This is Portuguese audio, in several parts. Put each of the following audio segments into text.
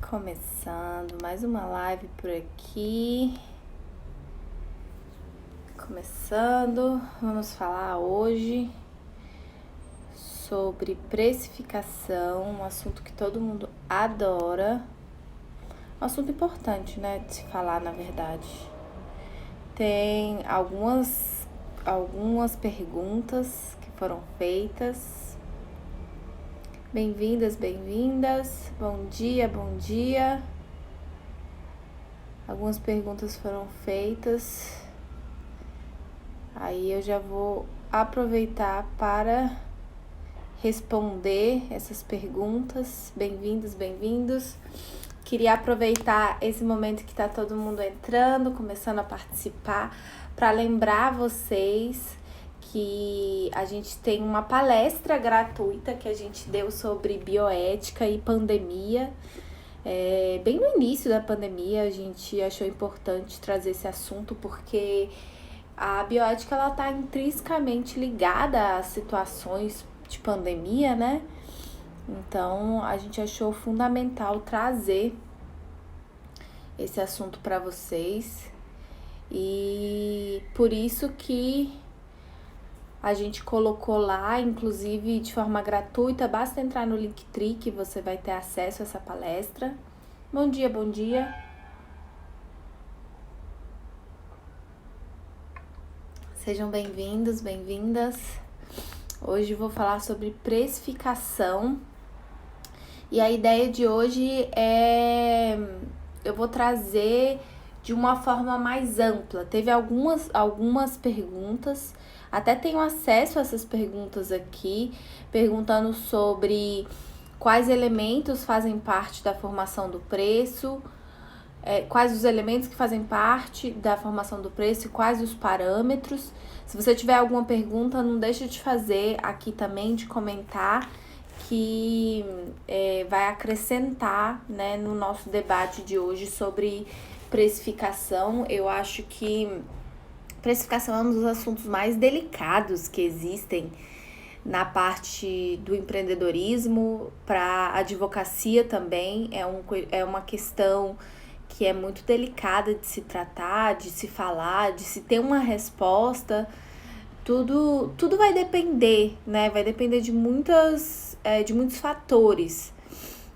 Começando mais uma live por aqui. Vamos falar hoje sobre precificação, um assunto que todo mundo adora. Um assunto importante, né, de se falar, na verdade. Tem algumas perguntas que foram feitas. Bem-vindas. Bom dia. Algumas perguntas foram feitas. Aí eu já vou aproveitar para responder essas perguntas. Bem-vindos. Queria aproveitar esse momento que tá todo mundo entrando, começando a participar, para lembrar vocês que a gente tem uma palestra gratuita que a gente deu sobre bioética e pandemia. Bem no início da pandemia, a gente achou importante trazer esse assunto porque a bioética ela está intrinsecamente ligada às situações de pandemia, né? Então, a gente achou fundamental trazer esse assunto para vocês. E por isso que a gente colocou lá, inclusive de forma gratuita, basta entrar no Linktree que você vai ter acesso a essa palestra. Bom dia. Sejam bem-vindas. Hoje vou falar sobre precificação. E a ideia de hoje eu vou trazer de uma forma mais ampla. Teve algumas perguntas, até tenho acesso a essas perguntas aqui, perguntando sobre quais elementos fazem parte da formação do preço, quais os elementos que fazem parte da formação do preço e quais os parâmetros. Se você tiver alguma pergunta, não deixa de fazer aqui também, de comentar, que vai acrescentar, né, no nosso debate de hoje sobre precificação. Eu acho que precificação é um dos assuntos mais delicados que existem na parte do empreendedorismo. Para a advocacia também é uma questão que é muito delicada de se tratar, de se falar, de se ter uma resposta. Tudo vai depender, né? Vai depender de muitos fatores.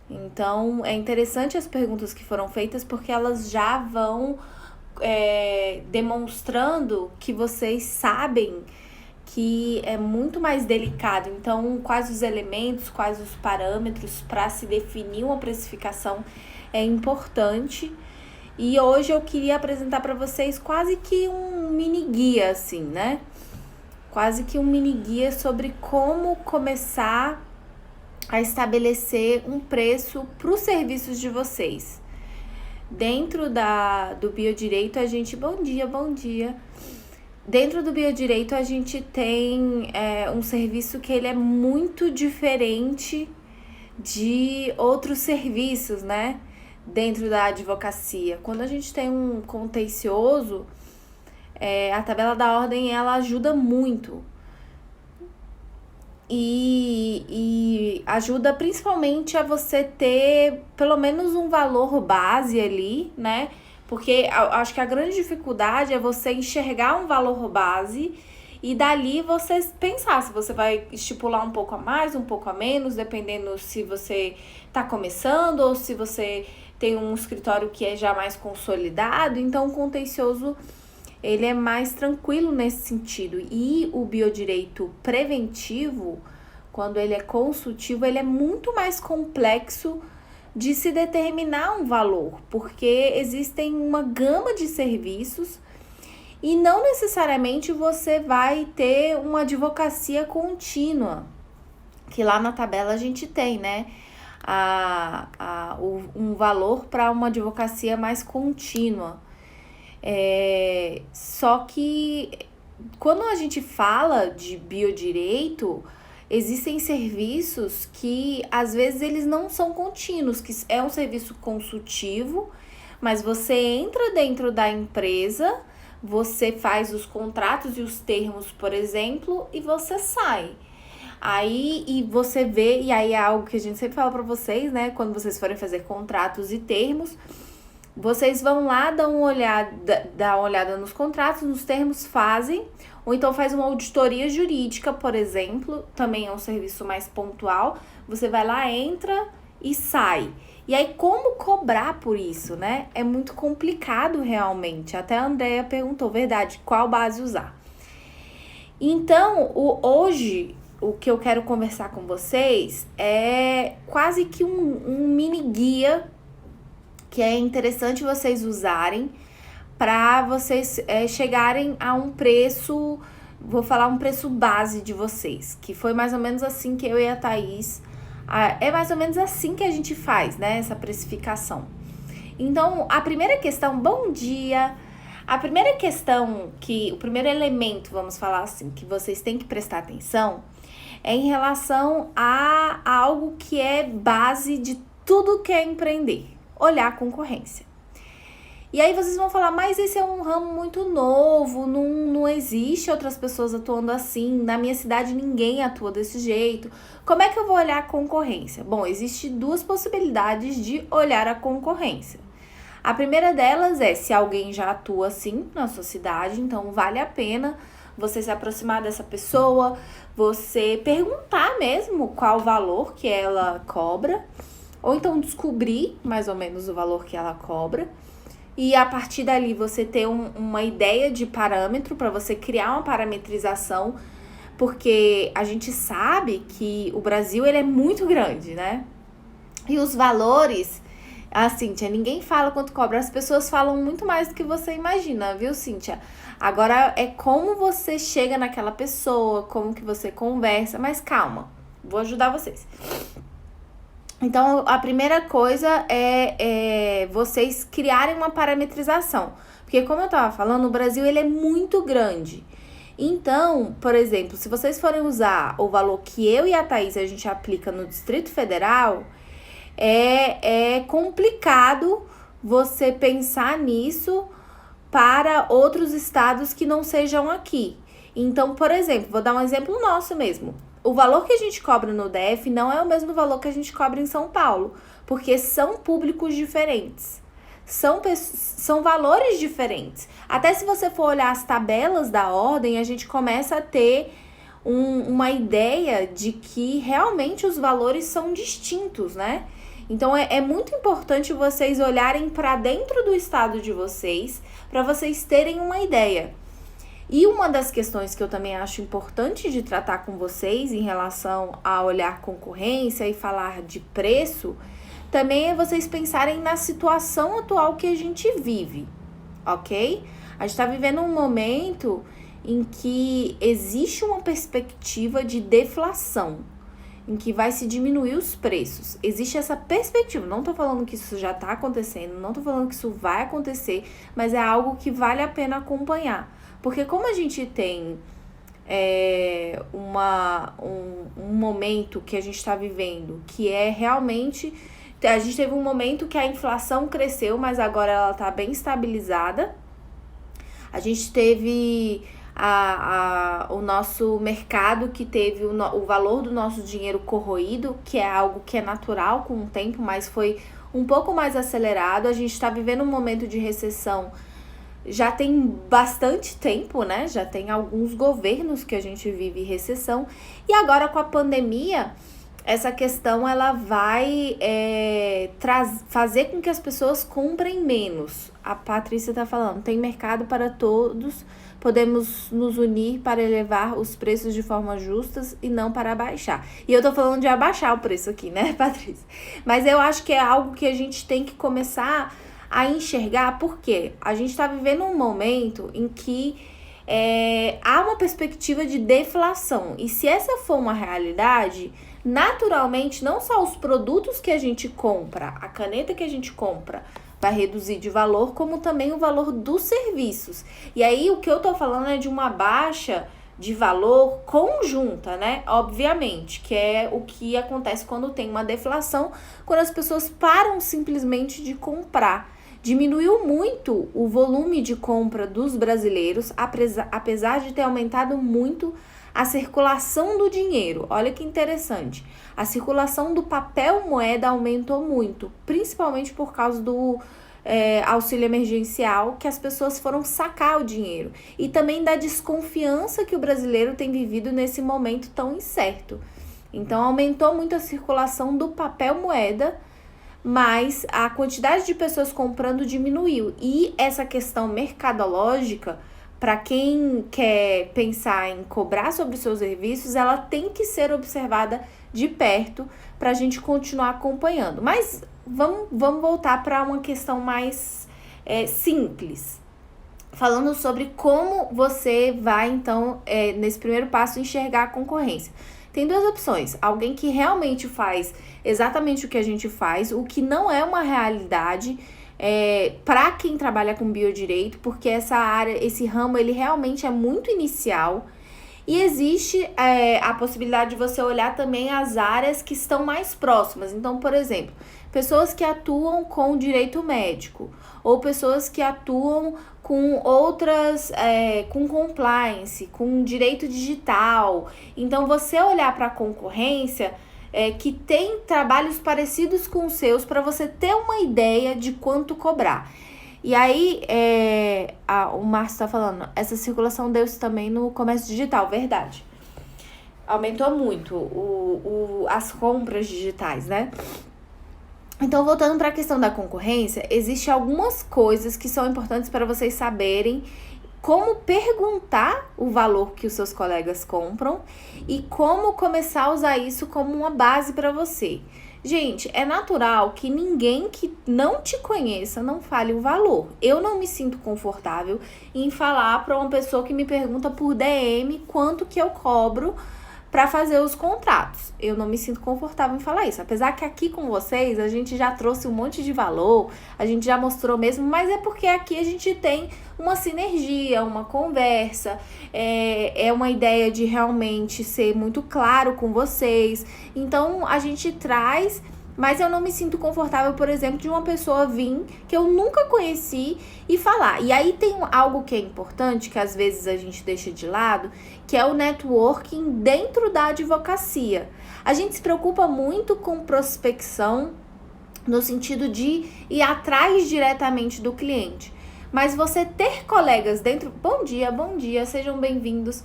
Então, é interessante as perguntas que foram feitas porque elas já vão demonstrando que vocês sabem que é muito mais delicado. Então, quais os elementos, quais os parâmetros para se definir uma precificação é importante. E hoje eu queria apresentar para vocês quase que um mini guia, assim, né? Quase que um mini guia sobre como começar a estabelecer um preço para os serviços de vocês. Dentro do biodireito, a gente... Bom dia. Dentro do biodireito, a gente tem um serviço que ele é muito diferente de outros serviços, né? Dentro da advocacia. Quando a gente tem um contencioso, a tabela da ordem, ela ajuda muito. E ajuda principalmente a você ter pelo menos um valor base ali, né? Porque acho que a grande dificuldade é você enxergar um valor base e dali você pensar se você vai estipular um pouco a mais, um pouco a menos, dependendo se você está começando ou se você tem um escritório que é já mais consolidado. Então, o contencioso ele é mais tranquilo nesse sentido. E o biodireito preventivo, quando ele é consultivo, ele é muito mais complexo de se determinar um valor, porque existem uma gama de serviços e não necessariamente você vai ter uma advocacia contínua, que lá na tabela a gente tem, né? Um valor para uma advocacia mais contínua. Só que quando a gente fala de biodireito, existem serviços que às vezes eles não são contínuos, que é um serviço consultivo, mas você entra dentro da empresa, você faz os contratos e os termos, por exemplo, e você sai. Aí, e você vê, e aí é algo que a gente sempre fala pra vocês, né? Quando vocês forem fazer contratos e termos, vocês vão lá dar uma olhada nos contratos, nos termos, fazem, ou então faz uma auditoria jurídica, por exemplo, também é um serviço mais pontual. Você vai lá, entra e sai. E aí, como cobrar por isso, né? É muito complicado realmente. Até a Andrea perguntou, verdade, qual base usar? Então, hoje, o que eu quero conversar com vocês é quase que um mini guia que é interessante vocês usarem para vocês chegarem a um preço, vou falar um preço base de vocês, que foi mais ou menos assim que eu e a Thaís, é mais ou menos assim que a gente faz, né, essa precificação. Então, a primeira questão, bom dia, a primeira questão, o primeiro elemento, vamos falar assim, que vocês têm que prestar atenção, é em relação a algo que é base de tudo que é empreender. Olhar a concorrência. E aí vocês vão falar, mas esse é um ramo muito novo, não existe outras pessoas atuando assim, na minha cidade ninguém atua desse jeito. Como é que eu vou olhar a concorrência? Bom, existem duas possibilidades de olhar a concorrência. A primeira delas é se alguém já atua assim na sua cidade, então vale a pena você se aproximar dessa pessoa, você perguntar mesmo qual o valor que ela cobra, ou então descobrir mais ou menos o valor que ela cobra. E a partir dali você ter uma ideia de parâmetro para você criar uma parametrização, porque a gente sabe que o Brasil ele é muito grande, né? E os valores, Cíntia, ninguém fala quanto cobra, as pessoas falam muito mais do que você imagina, viu, Cíntia? Agora é como você chega naquela pessoa, como que você conversa, mas calma, vou ajudar vocês. Então, a primeira coisa é vocês criarem uma parametrização. Porque, como eu estava falando, o Brasil ele é muito grande. Então, por exemplo, se vocês forem usar o valor que eu e a Thaís a gente aplica no Distrito Federal, é complicado você pensar nisso para outros estados que não sejam aqui. Então, por exemplo, vou dar um exemplo nosso mesmo. O valor que a gente cobra no DF não é o mesmo valor que a gente cobra em São Paulo, porque são públicos diferentes, são valores diferentes. Até se você for olhar as tabelas da ordem, a gente começa a ter uma ideia de que realmente os valores são distintos, né? Então, é muito importante vocês olharem para dentro do estado de vocês, para vocês terem uma ideia. E uma das questões que eu também acho importante de tratar com vocês em relação a olhar concorrência e falar de preço, também é vocês pensarem na situação atual que a gente vive, ok? A gente está vivendo um momento em que existe uma perspectiva de deflação, em que vai se diminuir os preços. Existe essa perspectiva, não tô falando que isso já está acontecendo, não tô falando que isso vai acontecer, mas é algo que vale a pena acompanhar. Porque como a gente tem um momento que a gente está vivendo, que é realmente... A gente teve um momento que a inflação cresceu, mas agora ela está bem estabilizada. A gente teve o nosso mercado que teve o valor do nosso dinheiro corroído, que é algo que é natural com o tempo, mas foi um pouco mais acelerado. A gente está vivendo um momento de recessão já tem bastante tempo, né? Já tem alguns governos que a gente vive recessão. E agora com a pandemia, essa questão ela vai fazer com que as pessoas comprem menos. A Patrícia tá falando, tem mercado para todos, podemos nos unir para elevar os preços de forma justas e não para abaixar. E eu tô falando de abaixar o preço aqui, né, Patrícia? Mas eu acho que é algo que a gente tem que começar a enxergar, porque a gente está vivendo um momento em que há uma perspectiva de deflação. E se essa for uma realidade, naturalmente, não só os produtos que a gente compra, a caneta que a gente compra vai reduzir de valor, como também o valor dos serviços. E aí, o que eu tô falando é de uma baixa de valor conjunta, né? Obviamente, que é o que acontece quando tem uma deflação, quando as pessoas param simplesmente de comprar. Diminuiu muito o volume de compra dos brasileiros, apesar de ter aumentado muito a circulação do dinheiro. Olha que interessante. A circulação do papel moeda aumentou muito, principalmente por causa do auxílio emergencial, que as pessoas foram sacar o dinheiro. E também da desconfiança que o brasileiro tem vivido nesse momento tão incerto. Então, aumentou muito a circulação do papel moeda, mas a quantidade de pessoas comprando diminuiu. E essa questão mercadológica, para quem quer pensar em cobrar sobre os seus serviços, ela tem que ser observada de perto para a gente continuar acompanhando. Mas vamos voltar para uma questão mais simples. Falando sobre como você vai, então, nesse primeiro passo, enxergar a concorrência. Tem duas opções. Alguém que realmente faz exatamente o que a gente faz, o que não é uma realidade para quem trabalha com biodireito, porque essa área, esse ramo, ele realmente é muito inicial. E existe a possibilidade de você olhar também as áreas que estão mais próximas. Então, por exemplo, pessoas que atuam com direito médico, ou pessoas que atuam com outras, com compliance, com direito digital. Então, você olhar para a concorrência que tem trabalhos parecidos com os seus, para você ter uma ideia de quanto cobrar. E aí, o Márcio está falando, essa circulação deu-se também no comércio digital, verdade. Aumentou muito as compras digitais, né? Então, voltando para a questão da concorrência, existem algumas coisas que são importantes para vocês saberem como perguntar o valor que os seus colegas compram e como começar a usar isso como uma base para você. Gente, é natural que ninguém que não te conheça não fale o valor. Eu não me sinto confortável em falar para uma pessoa que me pergunta por DM quanto que eu cobro para fazer os contratos. Eu não me sinto confortável em falar isso. Apesar que aqui com vocês a gente já trouxe um monte de valor, a gente já mostrou mesmo, mas é porque aqui a gente tem uma sinergia, uma conversa, é uma ideia de realmente ser muito claro com vocês. Então a gente traz, mas eu não me sinto confortável, por exemplo, de uma pessoa vir que eu nunca conheci e falar. E aí tem algo que é importante, que às vezes a gente deixa de lado, que é o networking dentro da advocacia. A gente se preocupa muito com prospecção, no sentido de ir atrás diretamente do cliente. Mas você ter colegas dentro... Bom dia, sejam bem-vindos.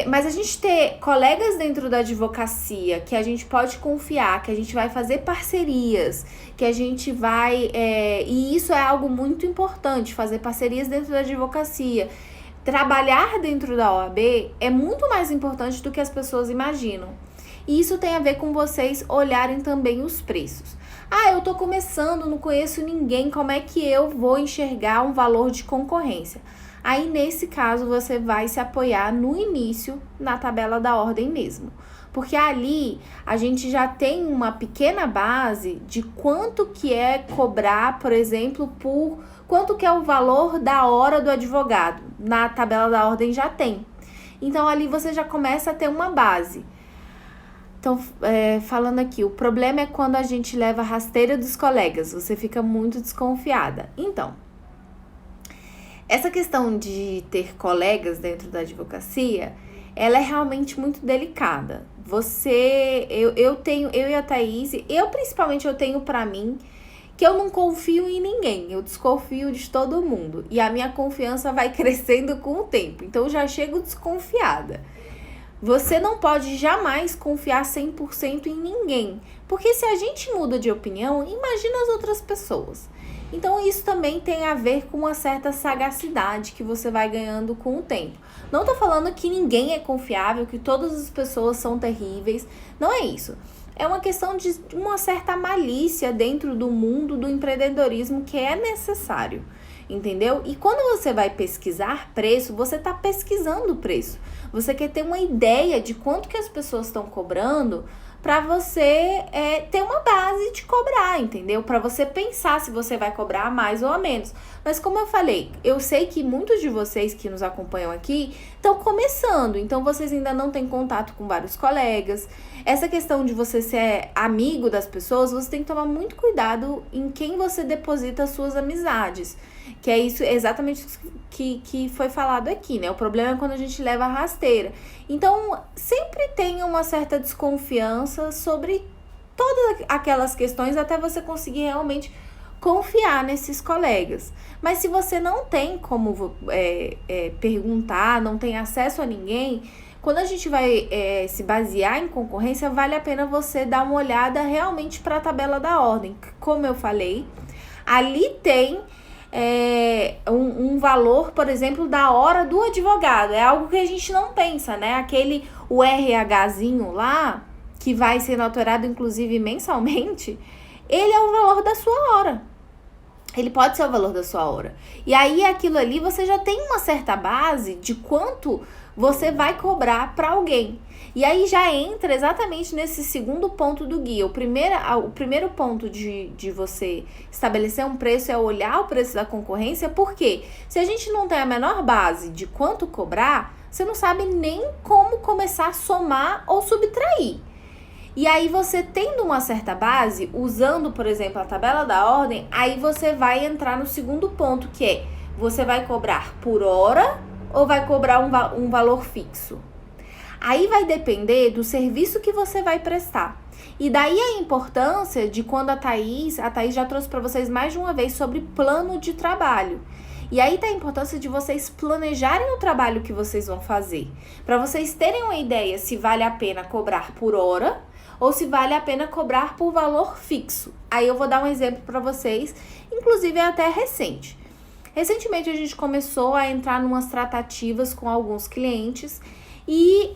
Mas a gente ter colegas dentro da advocacia que a gente pode confiar, que a gente vai fazer parcerias, que a gente vai... e isso é algo muito importante, fazer parcerias dentro da advocacia. Trabalhar dentro da OAB é muito mais importante do que as pessoas imaginam. E isso tem a ver com vocês olharem também os preços. Eu tô começando, não conheço ninguém, como é que eu vou enxergar um valor de concorrência? Aí, nesse caso, você vai se apoiar no início na tabela da ordem mesmo. Porque ali a gente já tem uma pequena base de quanto que é cobrar, por exemplo, por quanto que é o valor da hora do advogado. Na tabela da ordem já tem. Então, ali você já começa a ter uma base. Então, falando aqui, o problema é quando a gente leva a rasteira dos colegas, você fica muito desconfiada. Então, essa questão de ter colegas dentro da advocacia, ela é realmente muito delicada. Eu e a Thaís, principalmente eu tenho pra mim, que eu não confio em ninguém, eu desconfio de todo mundo. E a minha confiança vai crescendo com o tempo, então eu já chego desconfiada. Você não pode jamais confiar 100% em ninguém, porque se a gente muda de opinião, imagina as outras pessoas. Então isso também tem a ver com uma certa sagacidade que você vai ganhando com o tempo. Não tô falando que ninguém é confiável, que todas as pessoas são terríveis, não é isso. É uma questão de uma certa malícia dentro do mundo do empreendedorismo que é necessário, entendeu? E quando você vai pesquisar preço, você está pesquisando o preço. Você quer ter uma ideia de quanto que as pessoas estão cobrando para você ter uma base de cobrar, entendeu? Para você pensar se você vai cobrar a mais ou a menos. Mas como eu falei, eu sei que muitos de vocês que nos acompanham aqui estão começando, então vocês ainda não têm contato com vários colegas. Essa questão de você ser amigo das pessoas, você tem que tomar muito cuidado em quem você deposita as suas amizades. Que é isso exatamente que foi falado aqui, né? O problema é quando a gente leva a rasteira. Então, sempre tenha uma certa desconfiança sobre todas aquelas questões até você conseguir realmente confiar nesses colegas. Mas se você não tem como perguntar, não tem acesso a ninguém, quando a gente vai se basear em concorrência, vale a pena você dar uma olhada realmente para a tabela da ordem. Como eu falei, ali tem um valor, por exemplo, da hora do advogado. É algo que a gente não pensa, né? O RHzinho lá, que vai sendo alterado inclusive mensalmente, ele é o valor da sua hora. Ele pode ser o valor da sua hora. E aí, aquilo ali, você já tem uma certa base de quanto você vai cobrar para alguém. E aí já entra exatamente nesse segundo ponto do guia. O primeiro ponto de você estabelecer um preço é olhar o preço da concorrência, porque se a gente não tem a menor base de quanto cobrar, você não sabe nem como começar a somar ou subtrair. E aí você tendo uma certa base, usando, por exemplo, a tabela da ordem, aí você vai entrar no segundo ponto, que é, você vai cobrar por hora ou vai cobrar um valor fixo? Aí vai depender do serviço que você vai prestar. E daí a importância de quando a Thaís já trouxe para vocês mais de uma vez sobre plano de trabalho. E aí tá a importância de vocês planejarem o trabalho que vocês vão fazer. Para vocês terem uma ideia se vale a pena cobrar por hora ou se vale a pena cobrar por valor fixo. Aí eu vou dar um exemplo para vocês, inclusive é até recente. Recentemente a gente começou a entrar numas tratativas com alguns clientes e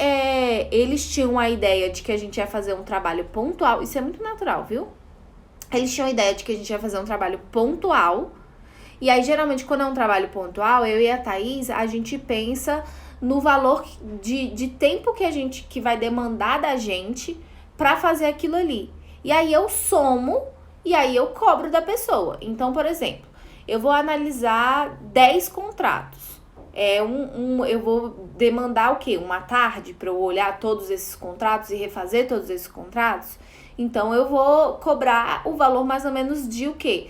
eles tinham a ideia de que a gente ia fazer um trabalho pontual. Isso é muito natural, viu? Eles tinham a ideia de que a gente ia fazer um trabalho pontual. E aí, geralmente, quando é um trabalho pontual, eu e a Thaís, a gente pensa no valor de tempo que vai demandar da gente para fazer aquilo ali. E aí eu somo e aí eu cobro da pessoa. Então, por exemplo, eu vou analisar 10 contratos. Eu vou demandar o quê? Uma tarde para eu olhar todos esses contratos e refazer todos esses contratos? Então, eu vou cobrar o valor mais ou menos de o quê?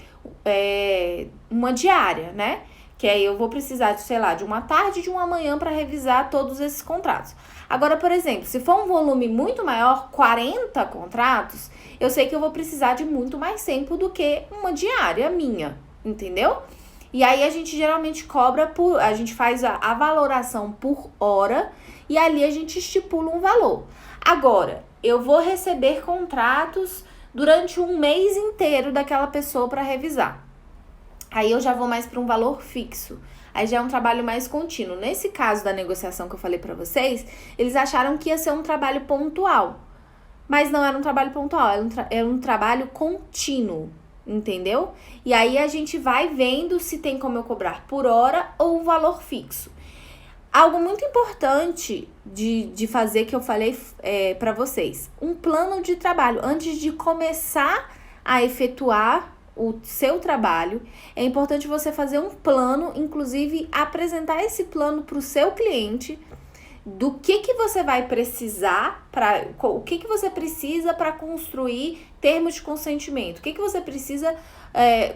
Uma diária, né? Que aí eu vou precisar de, sei lá, de uma tarde e de uma manhã para revisar todos esses contratos. Agora, por exemplo, se for um volume muito maior, 40 contratos, eu sei que eu vou precisar de muito mais tempo do que uma diária minha, entendeu? E aí a gente geralmente a gente faz a valoração por hora e ali a gente estipula um valor. Agora, eu vou receber contratos durante um mês inteiro daquela pessoa para revisar. Aí eu já vou mais para um valor fixo. Aí já é um trabalho mais contínuo. Nesse caso da negociação que eu falei para vocês, eles acharam que ia ser um trabalho pontual. Mas não era um trabalho pontual, era um trabalho contínuo, entendeu? E aí a gente vai vendo se tem como eu cobrar por hora ou um valor fixo. Algo muito importante de fazer que eu falei para vocês. Um plano de trabalho. Antes de começar a efetuar o seu trabalho, é importante você fazer um plano, inclusive apresentar esse plano para o seu cliente, do que você vai precisar, o que você precisa para construir termos de consentimento, o que você precisa,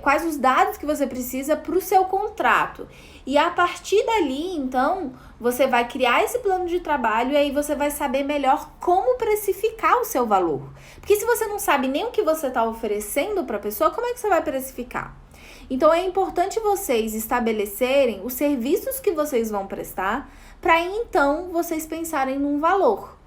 quais os dados que você precisa para o seu contrato. E a partir dali, então, você vai criar esse plano de trabalho e aí você vai saber melhor como precificar o seu valor. Porque se você não sabe nem o que você está oferecendo para a pessoa, como é que você vai precificar? Então, é importante vocês estabelecerem os serviços que vocês vão prestar para então vocês pensarem num valor.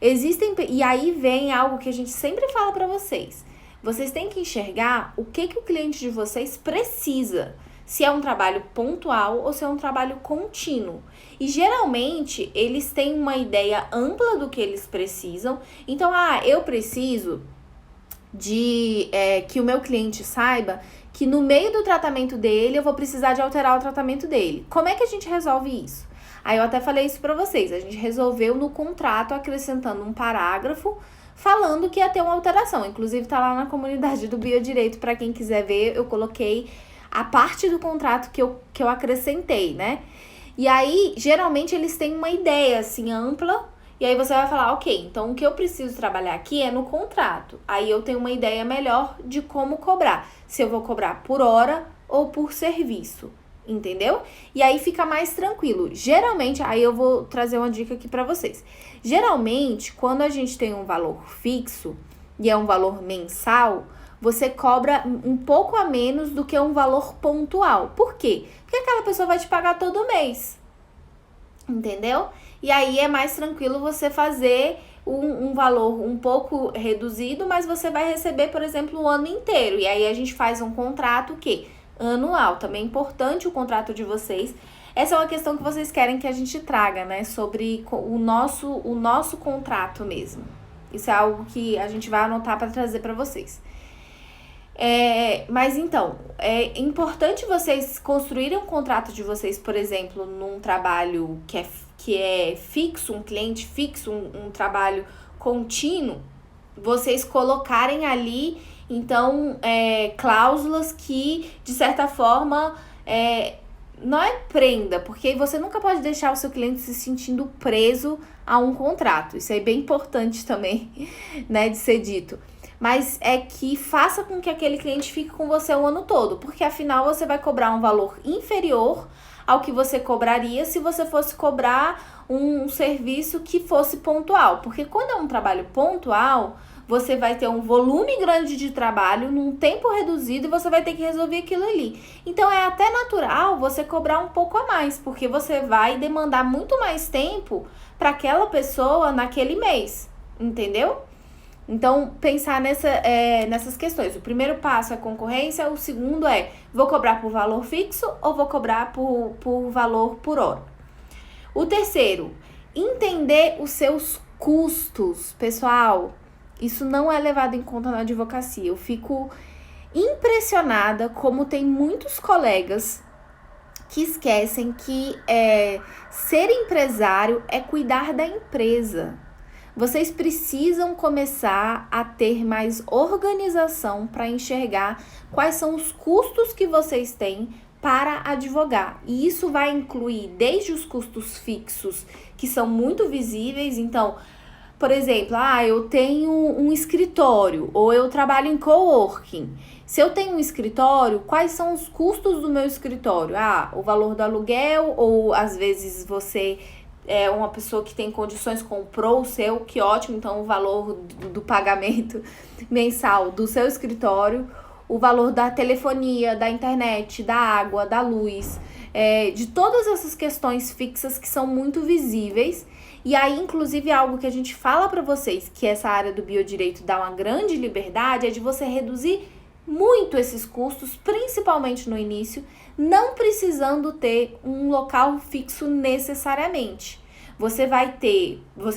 E aí vem algo que a gente sempre fala para vocês. Vocês têm que enxergar o que o cliente de vocês precisa. Se é um trabalho pontual ou se é um trabalho contínuo. E geralmente eles têm uma ideia ampla do que eles precisam. Então, eu preciso de que o meu cliente saiba que no meio do tratamento dele eu vou precisar de alterar o tratamento dele. Como é que a gente resolve isso? Aí eu até falei isso pra vocês, a gente resolveu no contrato acrescentando um parágrafo falando que ia ter uma alteração. Inclusive tá lá na comunidade do Biodireito, pra quem quiser ver, eu coloquei a parte do contrato que eu acrescentei, né? E aí, geralmente eles têm uma ideia assim ampla, e aí você vai falar, ok, então o que eu preciso trabalhar aqui é no contrato. Aí eu tenho uma ideia melhor de como cobrar, se eu vou cobrar por hora ou por serviço. entendeu? E aí fica mais tranquilo. Geralmente, aí eu vou trazer uma dica aqui pra vocês. Geralmente, quando a gente tem um valor fixo e é um valor mensal, você cobra um pouco a menos do que um valor pontual. Por quê? Porque aquela pessoa vai te pagar todo mês, entendeu? E aí é mais tranquilo você fazer um valor um pouco reduzido, mas você vai receber, por exemplo, o ano inteiro. E aí a gente faz um contrato que anual. Também é importante o contrato de vocês. Essa é uma questão que vocês querem que a gente traga, né? Sobre o nosso contrato mesmo. Isso é algo que a gente vai anotar para trazer para vocês. Mas então, é importante vocês construírem um contrato de vocês, por exemplo, num trabalho que é fixo, um cliente fixo, um trabalho contínuo, vocês colocarem ali, então, cláusulas que, de certa forma, não é prenda, porque você nunca pode deixar o seu cliente se sentindo preso a um contrato. Isso é bem importante também, né, de ser dito. Mas é que faça com que aquele cliente fique com você o ano todo, porque afinal você vai cobrar um valor inferior ao que você cobraria se você fosse cobrar um serviço que fosse pontual. Porque quando é um trabalho pontual, você vai ter um volume grande de trabalho num tempo reduzido e você vai ter que resolver aquilo ali. Então é até natural você cobrar um pouco a mais, porque você vai demandar muito mais tempo para aquela pessoa naquele mês, entendeu? Então, pensar nessas questões. O primeiro passo é concorrência, o segundo é, vou cobrar por valor fixo ou vou cobrar por valor por hora? O terceiro, entender os seus custos. Pessoal, isso não é levado em conta na advocacia. Eu fico impressionada como tem muitos colegas que esquecem que ser empresário é cuidar da empresa. Vocês precisam começar a ter mais organização para enxergar quais são os custos que vocês têm para advogar. E isso vai incluir desde os custos fixos, que são muito visíveis. Então, por exemplo, eu tenho um escritório ou eu trabalho em coworking. Se eu tenho um escritório, quais são os custos do meu escritório? O valor do aluguel, ou às vezes você é uma pessoa que tem condições, comprou o seu, que ótimo, então o valor do pagamento mensal do seu escritório, o valor da telefonia, da internet, da água, da luz, de todas essas questões fixas que são muito visíveis. E aí, inclusive, algo que a gente fala para vocês, que essa área do biodireito dá uma grande liberdade, é de você reduzir muito esses custos, principalmente no início, não precisando ter um local fixo necessariamente. Você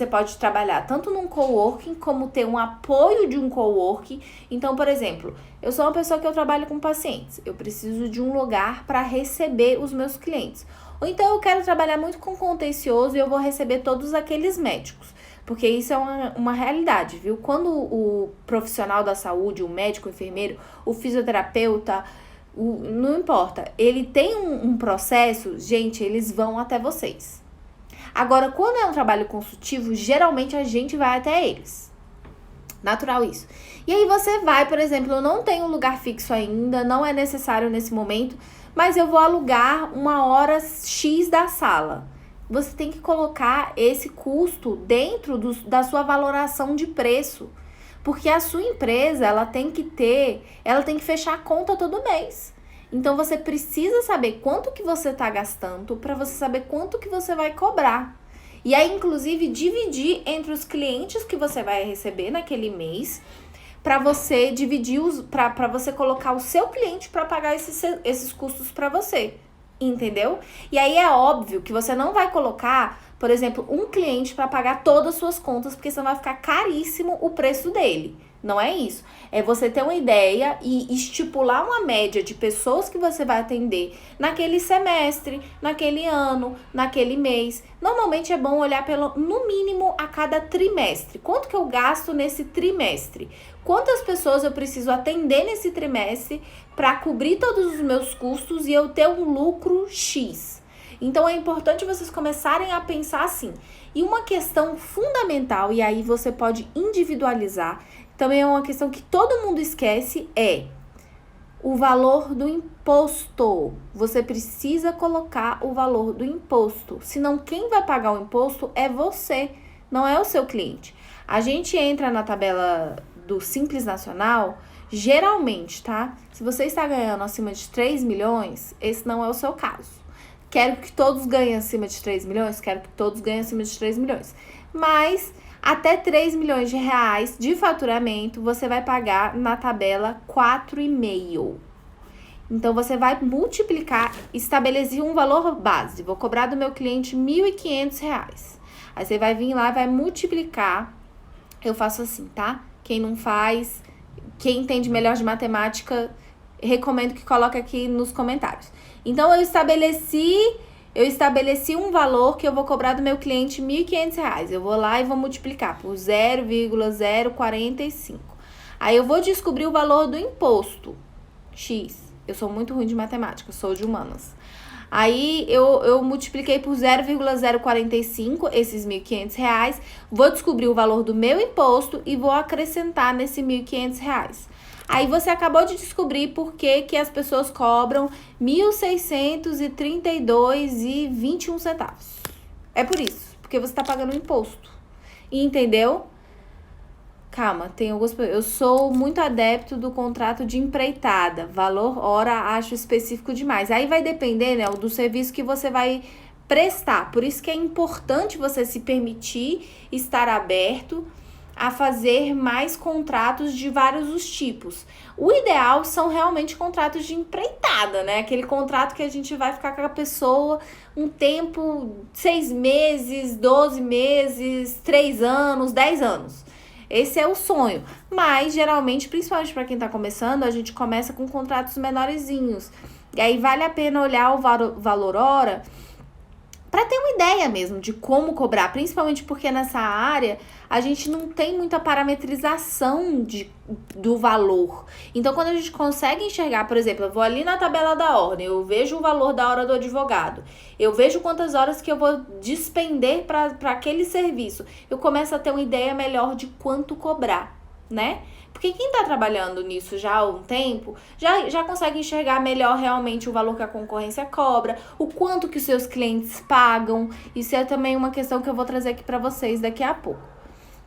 pode trabalhar tanto num coworking como ter um apoio de um coworking. Então, por exemplo, eu sou uma pessoa que eu trabalho com pacientes, eu preciso de um lugar para receber os meus clientes. Ou então eu quero trabalhar muito com contencioso e eu vou receber todos aqueles médicos. Porque isso é uma realidade, viu? Quando o profissional da saúde, o médico, o enfermeiro, o fisioterapeuta, não importa, ele tem um processo, gente, eles vão até vocês. Agora, quando é um trabalho consultivo, geralmente a gente vai até eles. Natural isso. E aí você vai, por exemplo, eu não tenho um lugar fixo ainda, não é necessário nesse momento, mas eu vou alugar uma hora X da sala. Você tem que colocar esse custo dentro da sua valoração de preço. Porque a sua empresa, ela tem que fechar a conta todo mês. Então, você precisa saber quanto que você está gastando para você saber quanto que você vai cobrar. E aí, inclusive, dividir entre os clientes que você vai receber naquele mês, para você dividir para você colocar o seu cliente para pagar esses custos para você. Entendeu? E aí é óbvio que você não vai colocar, por exemplo, um cliente para pagar todas as suas contas, porque senão vai ficar caríssimo o preço dele. Não é isso. É você ter uma ideia e estipular uma média de pessoas que você vai atender naquele semestre, naquele ano, naquele mês. Normalmente é bom olhar no mínimo a cada trimestre. Quanto que eu gasto nesse trimestre? Quantas pessoas eu preciso atender nesse trimestre para cobrir todos os meus custos e eu ter um lucro X? Então é importante vocês começarem a pensar assim. E uma questão fundamental, e aí você pode individualizar, também é uma questão que todo mundo esquece, o valor do imposto. Você precisa colocar o valor do imposto. Senão, quem vai pagar o imposto é você, não é o seu cliente. A gente entra na tabela do Simples Nacional, geralmente, tá? Se você está ganhando acima de 3 milhões, esse não é o seu caso. Quero que todos ganhem acima de 3 milhões? Quero que todos ganhem acima de 3 milhões. Mas até 3 milhões de reais de faturamento, você vai pagar na tabela 4,5. Então, você vai multiplicar, estabelecer um valor base. Vou cobrar do meu cliente R$ 1.500. Aí, você vai vir lá e vai multiplicar. Eu faço assim, tá? Quem não faz, quem entende melhor de matemática, recomendo que coloque aqui nos comentários. Então, eu estabeleci um valor que eu vou cobrar do meu cliente R$ 1.500. Eu vou lá e vou multiplicar por 0,045. Aí, eu vou descobrir o valor do imposto, X. Eu sou muito ruim de matemática, sou de humanas. Aí, eu multipliquei por 0,045 esses R$ 1.500. Vou descobrir o valor do meu imposto e vou acrescentar nesse R$ 1.500. Aí você acabou de descobrir por que as pessoas cobram R$ 1.632,21. É por isso, porque você está pagando o imposto. Entendeu? Calma, tem alguns... Eu sou muito adepto do contrato de empreitada. Valor hora acho específico demais. Aí vai depender, né, do serviço que você vai prestar. Por isso que é importante você se permitir estar aberto a fazer mais contratos de vários os tipos. O ideal são realmente contratos de empreitada, né? Aquele contrato que a gente vai ficar com a pessoa um tempo, 6 meses, 12 meses, 3 anos, 10 anos. Esse é o sonho. Mas, geralmente, principalmente para quem está começando, a gente começa com contratos menorzinhos. E aí vale a pena olhar o valor hora para ter uma ideia mesmo de como cobrar, principalmente porque nessa área a gente não tem muita parametrização do valor. Então, quando a gente consegue enxergar, por exemplo, eu vou ali na tabela da ordem, eu vejo o valor da hora do advogado, eu vejo quantas horas que eu vou despender para aquele serviço, eu começo a ter uma ideia melhor de quanto cobrar, né? Porque quem está trabalhando nisso já há um tempo, já consegue enxergar melhor realmente o valor que a concorrência cobra, o quanto que os seus clientes pagam. Isso é também uma questão que eu vou trazer aqui para vocês daqui a pouco.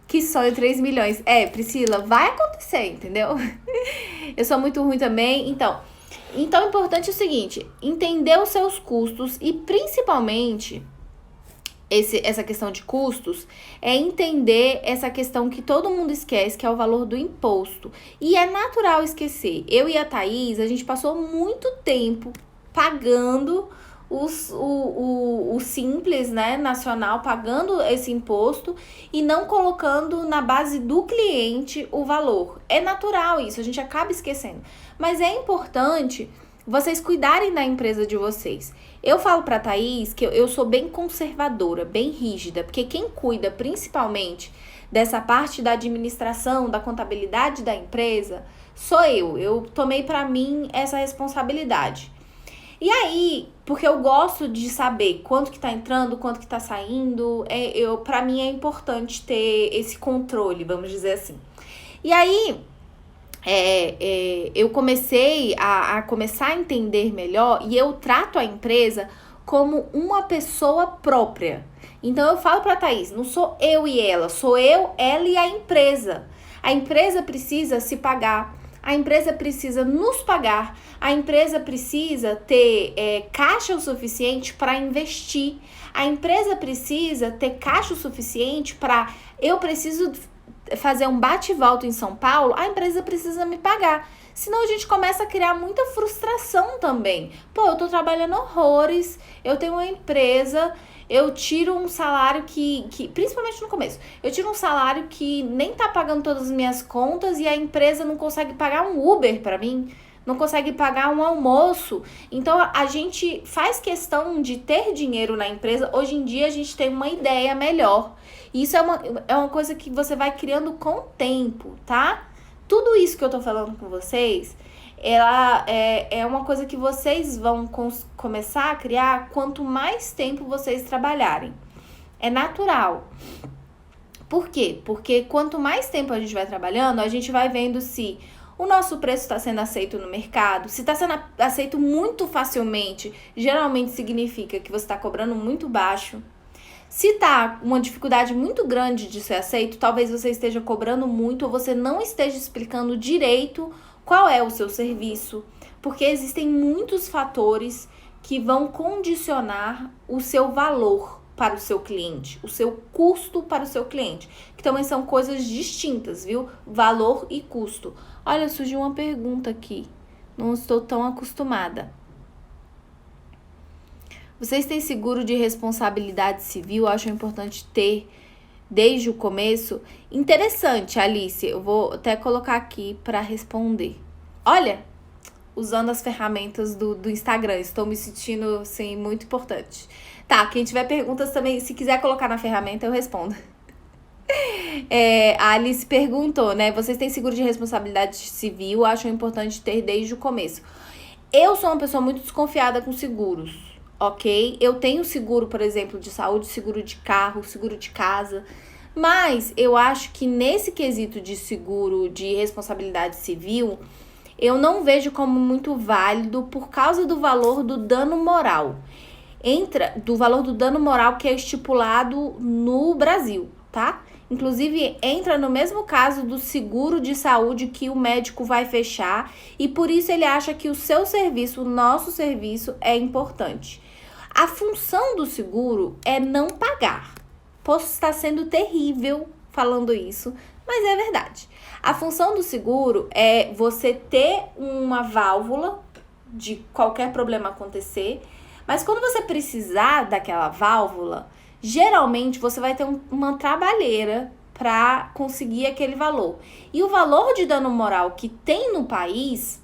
Que sonho 3 milhões. Priscila, vai acontecer, entendeu? Eu sou muito ruim também. Então, o importante é o seguinte, entender os seus custos e principalmente... essa questão de custos, é entender essa questão que todo mundo esquece, que é o valor do imposto. E é natural esquecer. Eu e a Thaís, a gente passou muito tempo pagando o Simples, né, nacional, pagando esse imposto e não colocando na base do cliente o valor. É natural isso, a gente acaba esquecendo. Mas é importante vocês cuidarem da empresa de vocês. Eu falo pra Thaís que eu sou bem conservadora, bem rígida, porque quem cuida principalmente dessa parte da administração, da contabilidade da empresa, sou eu. Eu tomei pra mim essa responsabilidade. E aí, porque eu gosto de saber quanto que tá entrando, quanto que tá saindo, pra mim é importante ter esse controle, vamos dizer assim. E aí... eu comecei a entender melhor e eu trato a empresa como uma pessoa própria. Então, eu falo pra Thaís, não sou eu e ela, sou eu, ela e a empresa. A empresa precisa se pagar, a empresa precisa nos pagar, a empresa precisa ter caixa o suficiente para investir, a empresa precisa ter caixa o suficiente para... Eu preciso... fazer um bate e volta em São Paulo, a empresa precisa me pagar. Senão a gente começa a criar muita frustração também. Pô, eu tô trabalhando horrores, eu tenho uma empresa, eu tiro um salário que principalmente no começo, eu tiro um salário que nem tá pagando todas as minhas contas e a empresa não consegue pagar um Uber pra mim, não consegue pagar um almoço. Então, a gente faz questão de ter dinheiro na empresa. Hoje em dia, a gente tem uma ideia melhor. E isso é uma coisa que você vai criando com o tempo, tá? Tudo isso que eu tô falando com vocês, ela é uma coisa que vocês vão começar a criar quanto mais tempo vocês trabalharem. É natural. Por quê? Porque quanto mais tempo a gente vai trabalhando, a gente vai vendo se O nosso preço está sendo aceito no mercado? Se está sendo aceito muito facilmente, geralmente significa que você está cobrando muito baixo. Se está uma dificuldade muito grande de ser aceito, talvez você esteja cobrando muito ou você não esteja explicando direito qual é o seu serviço, porque existem muitos fatores que vão condicionar o seu valor para o seu cliente, o seu custo para o seu cliente, que também são coisas distintas, viu? Valor e custo. Olha, surgiu uma pergunta aqui, não estou tão acostumada. Vocês têm seguro de responsabilidade civil? Acho importante ter desde o começo. Interessante, Alice, eu vou até colocar aqui para responder. Olha, usando as ferramentas do Instagram, estou me sentindo, assim, muito importante. Tá, quem tiver perguntas também, se quiser colocar na ferramenta, eu respondo. A Alice perguntou, né? Vocês têm seguro de responsabilidade civil? Acho importante ter desde o começo. Eu sou uma pessoa muito desconfiada com seguros, ok? Eu tenho seguro, por exemplo, de saúde, seguro de carro, seguro de casa. Mas eu acho que nesse quesito de seguro de responsabilidade civil, eu não vejo como muito válido por causa do valor do dano moral. Do valor do dano moral que é estipulado no Brasil, tá? Inclusive, entra no mesmo caso do seguro de saúde que o médico vai fechar e por isso ele acha que o seu serviço, o nosso serviço, é importante. A função do seguro é não pagar. Posso estar sendo terrível falando isso, mas é verdade. A função do seguro é você ter uma válvula de qualquer problema acontecer, mas quando você precisar daquela válvula, geralmente você vai ter uma trabalheira para conseguir aquele valor. E o valor de dano moral que tem no país,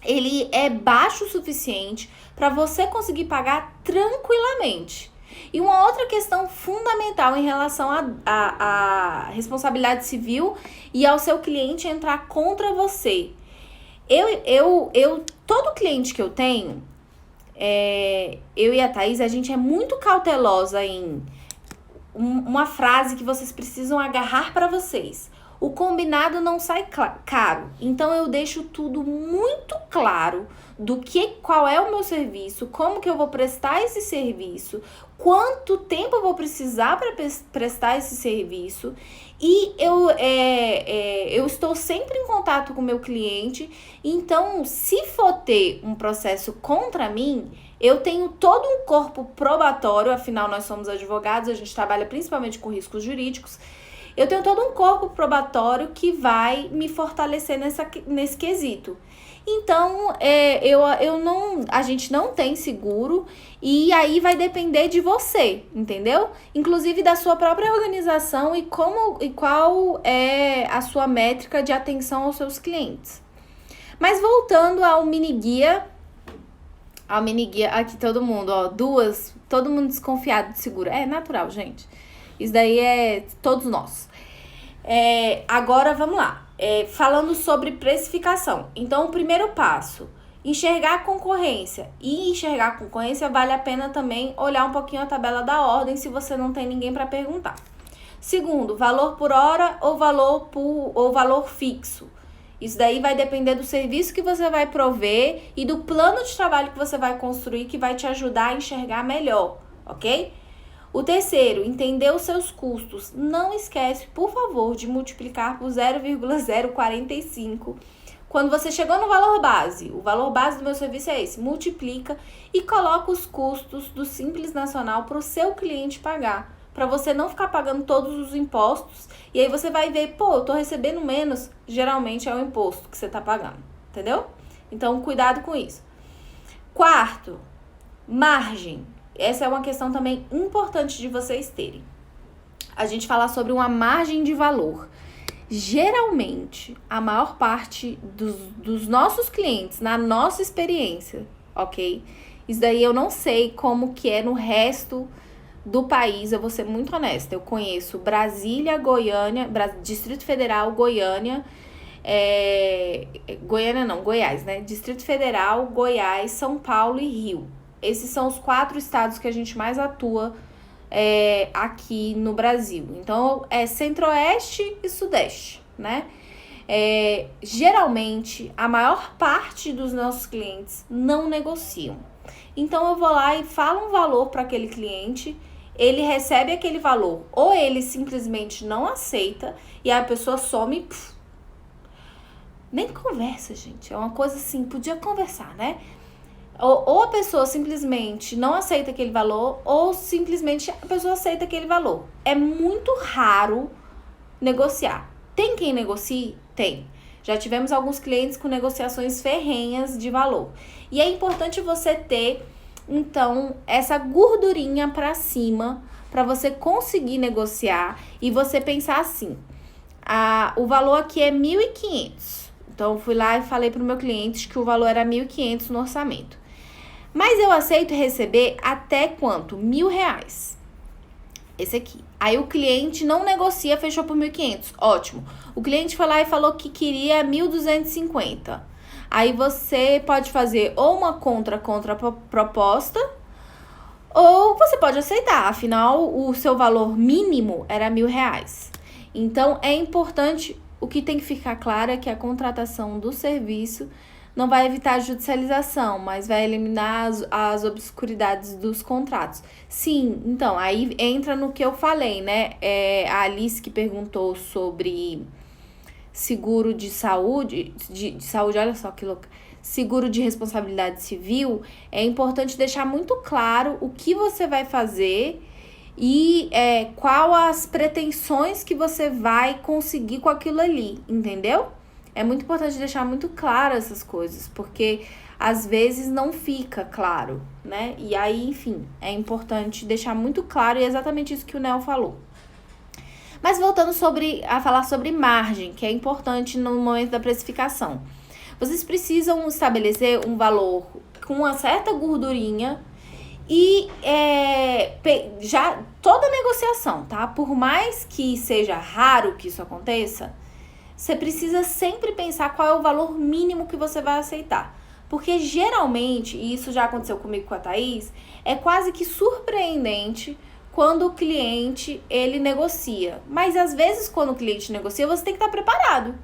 ele é baixo o suficiente para você conseguir pagar tranquilamente. E uma outra questão fundamental em relação à responsabilidade civil e ao seu cliente entrar contra você. Todo cliente que eu tenho, eu e a Thaís, a gente é muito cautelosa em uma frase que vocês precisam agarrar para vocês. O combinado não sai caro. Então eu deixo tudo muito claro qual é o meu serviço, como que eu vou prestar esse serviço, quanto tempo eu vou precisar para prestar esse serviço. E eu estou sempre em contato com o meu cliente. Então, se for ter um processo contra mim, eu tenho todo um corpo probatório, afinal nós somos advogados, a gente trabalha principalmente com riscos jurídicos. Eu tenho todo um corpo probatório que vai me fortalecer nesse quesito. Então, a gente não tem seguro e aí vai depender de você, entendeu? Inclusive da sua própria organização e qual é a sua métrica de atenção aos seus clientes. Mas voltando ao mini guia, aqui todo mundo, todo mundo desconfiado de seguro. É natural, gente. Isso daí é todos nós. Agora vamos lá. Falando sobre precificação. Então, o primeiro passo, enxergar a concorrência. E enxergar a concorrência vale a pena também olhar um pouquinho a tabela da ordem se você não tem ninguém para perguntar. Segundo, valor por hora ou valor fixo. Isso daí vai depender do serviço que você vai prover e do plano de trabalho que você vai construir que vai te ajudar a enxergar melhor, ok? O terceiro, entender os seus custos. Não esquece, por favor, de multiplicar por 0,045. Quando você chegou no valor base, o valor base do meu serviço é esse, multiplica e coloca os custos do Simples Nacional para o seu cliente pagar. Para você não ficar pagando todos os impostos. E aí você vai ver, eu tô recebendo menos. Geralmente é o imposto que você tá pagando, entendeu? Então, cuidado com isso. Quarto, margem. Essa é uma questão também importante de vocês terem. A gente falar sobre uma margem de valor. Geralmente, a maior parte dos nossos clientes, na nossa experiência, ok? Isso daí eu não sei como que é no resto do país, eu vou ser muito honesta. Eu conheço Brasília, Goiânia, Distrito Federal, Goiânia, Goiás, né? Distrito Federal, Goiás, São Paulo e Rio. Esses são os 4 estados que a gente mais atua aqui no Brasil. Então, é Centro-Oeste e Sudeste, né? Geralmente, a maior parte dos nossos clientes não negociam. Então, eu vou lá e falo um valor para aquele cliente, ele recebe aquele valor, ou ele simplesmente não aceita, e a pessoa some, nem conversa, gente. É uma coisa assim, podia conversar, né? Ou a pessoa simplesmente não aceita aquele valor, ou simplesmente a pessoa aceita aquele valor. É muito raro negociar. Tem quem negocie? Tem. Já tivemos alguns clientes com negociações ferrenhas de valor. E é importante você ter, então, essa gordurinha pra cima, pra você conseguir negociar e você pensar assim, o valor aqui é 1.500. Então, eu fui lá e falei pro meu cliente que o valor era 1.500 no orçamento. Mas eu aceito receber até quanto? R$1.000. Esse aqui. Aí o cliente não negocia, fechou por 1.500. Ótimo. O cliente foi lá e falou que queria 1.250. Aí você pode fazer ou uma contra-proposta, ou você pode aceitar. Afinal, o seu valor mínimo era R$1.000. Então, é importante, o que tem que ficar claro é que a contratação do serviço não vai evitar a judicialização, mas vai eliminar as obscuridades dos contratos. Sim, então, aí entra no que eu falei, né? A Alice que perguntou sobre seguro de saúde, de saúde, olha só que louca, seguro de responsabilidade civil, é importante deixar muito claro o que você vai fazer e qual as pretensões que você vai conseguir com aquilo ali, entendeu? É muito importante deixar muito claro essas coisas, porque às vezes não fica claro, né? E aí, enfim, é importante deixar muito claro, e é exatamente isso que o Nel falou. Mas voltando a falar sobre margem, que é importante no momento da precificação. Vocês precisam estabelecer um valor com uma certa gordurinha e já toda negociação, tá? Por mais que seja raro que isso aconteça, você precisa sempre pensar qual é o valor mínimo que você vai aceitar. Porque geralmente, e isso já aconteceu comigo com a Thaís, é quase que surpreendente quando o cliente, ele negocia. Mas às vezes, quando o cliente negocia, você tem que estar preparado.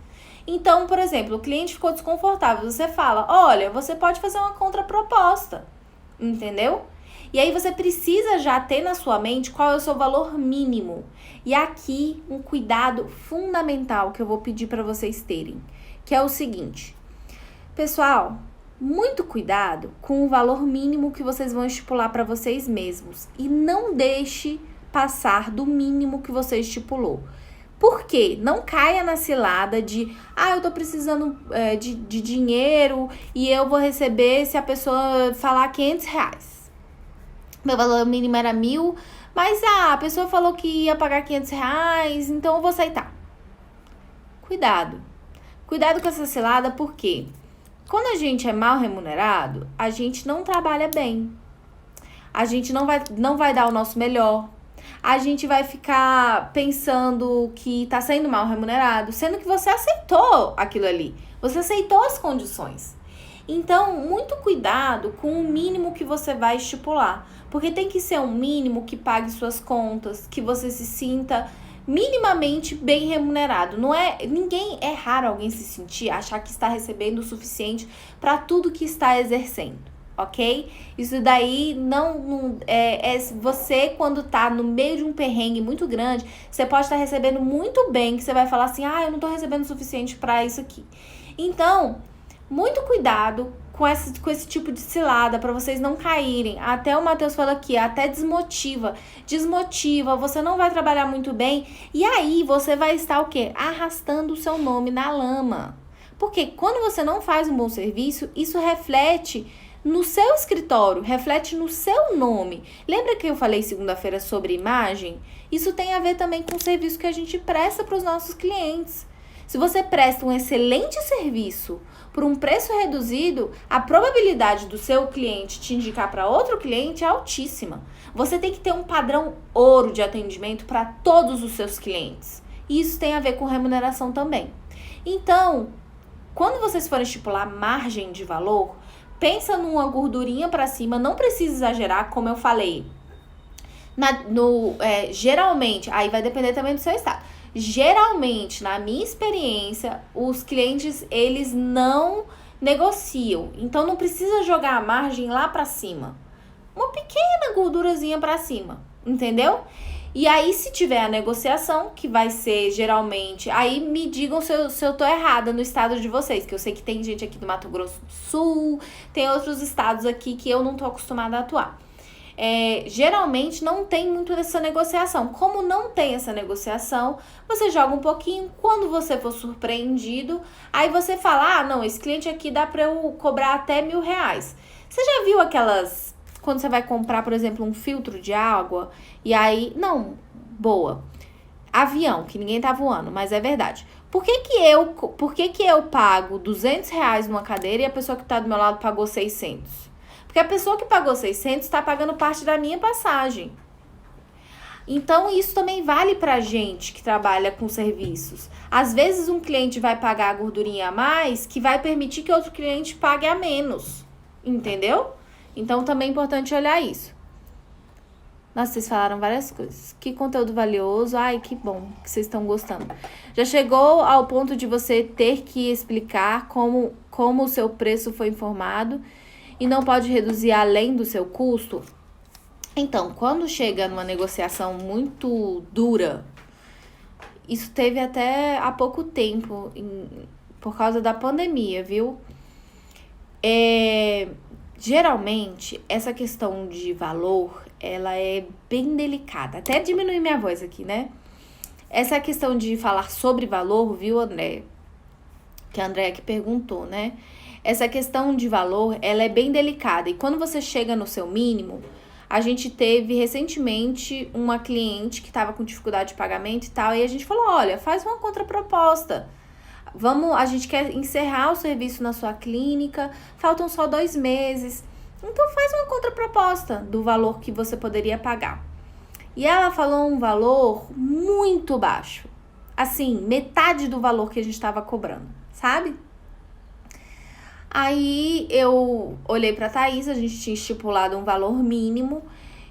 Então, por exemplo, o cliente ficou desconfortável, você fala, olha, você pode fazer uma contraproposta, entendeu? E aí você precisa já ter na sua mente qual é o seu valor mínimo. E aqui um cuidado fundamental que eu vou pedir para vocês terem, que é o seguinte. Pessoal, muito cuidado com o valor mínimo que vocês vão estipular para vocês mesmos. E não deixe passar do mínimo que você estipulou. Por quê? Não caia na cilada de, eu tô precisando de dinheiro e eu vou receber se a pessoa falar R$500. Meu valor mínimo era 1.000, mas a pessoa falou que ia pagar R$500, então eu vou aceitar. Cuidado. Cuidado com essa cilada, porque quando a gente é mal remunerado, a gente não trabalha bem. A gente não vai dar o nosso melhor. A gente vai ficar pensando que tá sendo mal remunerado, sendo que você aceitou aquilo ali. Você aceitou as condições. Então, muito cuidado com o mínimo que você vai estipular. Porque tem que ser um mínimo que pague suas contas, que você se sinta minimamente bem remunerado. É raro alguém se sentir, achar que está recebendo o suficiente para tudo que está exercendo, ok? Isso daí não você, quando tá no meio de um perrengue muito grande, você pode estar recebendo muito bem, que você vai falar assim, eu não tô recebendo o suficiente para isso aqui. Então, muito cuidado com esse tipo de cilada, para vocês não caírem. Até o Matheus falou aqui, até desmotiva, você não vai trabalhar muito bem, e aí você vai estar o quê? Arrastando o seu nome na lama. Porque quando você não faz um bom serviço, isso reflete no seu escritório, reflete no seu nome. Lembra que eu falei segunda-feira sobre imagem? Isso tem a ver também com o serviço que a gente presta para os nossos clientes. Se você presta um excelente serviço por um preço reduzido, a probabilidade do seu cliente te indicar para outro cliente é altíssima. Você tem que ter um padrão ouro de atendimento para todos os seus clientes. E isso tem a ver com remuneração também. Então, quando vocês forem estipular margem de valor, pensa numa gordurinha para cima, não precisa exagerar, como eu falei. Geralmente, aí vai depender também do seu estado. Geralmente, na minha experiência, os clientes, eles não negociam. Então, não precisa jogar a margem lá pra cima. Uma pequena gordurazinha pra cima, entendeu? E aí, se tiver a negociação, que vai ser geralmente... Aí me digam se eu tô errada no estado de vocês, que eu sei que tem gente aqui do Mato Grosso do Sul, tem outros estados aqui que eu não tô acostumada a atuar. Geralmente não tem muito dessa negociação. Como não tem essa negociação, você joga um pouquinho. Quando você for surpreendido, aí você fala, não, esse cliente aqui dá pra eu cobrar até R$1.000. Você já viu aquelas... Quando você vai comprar, por exemplo, um filtro de água, e aí... Não, boa. Avião, que ninguém tá voando, mas é verdade. Por que eu pago R$200 numa cadeira e a pessoa que tá do meu lado pagou 600? Porque a pessoa que pagou 600 tá pagando parte da minha passagem. Então, isso também vale pra gente que trabalha com serviços. Às vezes, um cliente vai pagar a gordurinha a mais, que vai permitir que outro cliente pague a menos. Entendeu? Então, também é importante olhar isso. Nossa, vocês falaram várias coisas. Que conteúdo valioso. Ai, que bom que vocês estão gostando. Já chegou ao ponto de você ter que explicar como o seu preço foi informado e não pode reduzir além do seu custo? Então, quando chega numa negociação muito dura, isso teve até há pouco tempo, por causa da pandemia, viu? Geralmente, essa questão de valor, ela é bem delicada. Até diminuir minha voz aqui, né? Essa questão de falar sobre valor, viu, André? Que a Andréa que perguntou, né? Essa questão de valor, ela é bem delicada. E quando você chega no seu mínimo, a gente teve recentemente uma cliente que estava com dificuldade de pagamento e tal, e a gente falou, olha, faz uma contraproposta. A gente quer encerrar o serviço na sua clínica, faltam só 2 meses. Então faz uma contraproposta do valor que você poderia pagar. E ela falou um valor muito baixo. Assim, metade do valor que a gente estava cobrando, sabe? Aí eu olhei pra Thaís, a gente tinha estipulado um valor mínimo.